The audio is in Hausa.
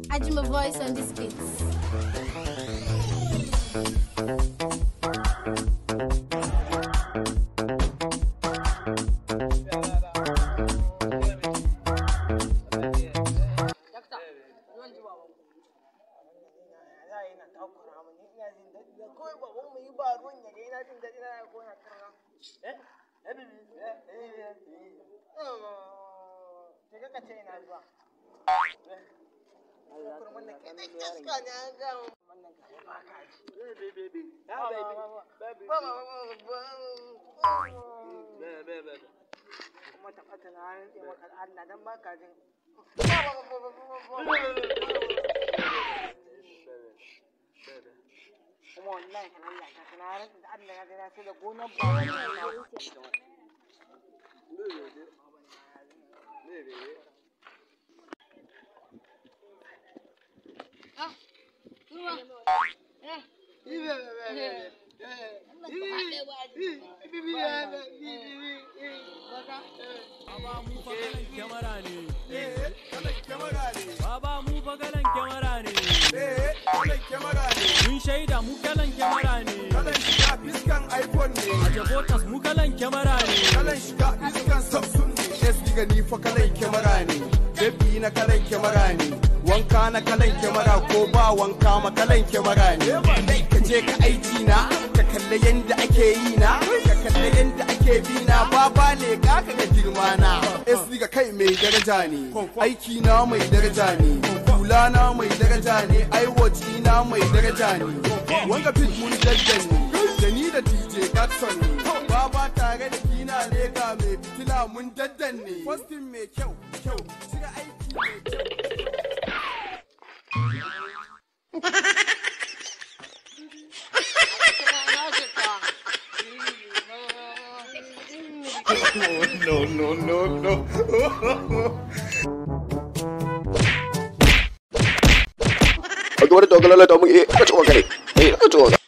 Ajima voice on this beat. Baba mu bagalan kyamara ne. Mun shaida mu kalan kyamara ne. Kalan shiga fiskan iPhone ne. A Jabotas mu kalan kyamara ne. Kalan shiga fiskan Samsung ne. SD gani fa kalan kyamara ne. Baby na kalan kyamara ne. Wanka na kalan kyamara ko ba wanka ma kalan kyamara ne. Dai ka je ka aiki na, ka kalle yanda ake yi na, ka kalle yanda ake bi na, baba ne ka ga girma na. SD ga kai mai daraja ne. Aiki na mai daraja ne. Hula na mai daraja ne. Aiwaci na mai daraja ne. Wanga fit mun daddan ne. Da ni da DJ Gatson ne. Baba tare da kina ne ga mai fitila mun daddan ne. Postin mai kyau, kyau, shiga aiki mai kyau. No. Agora tô galera, tô muito.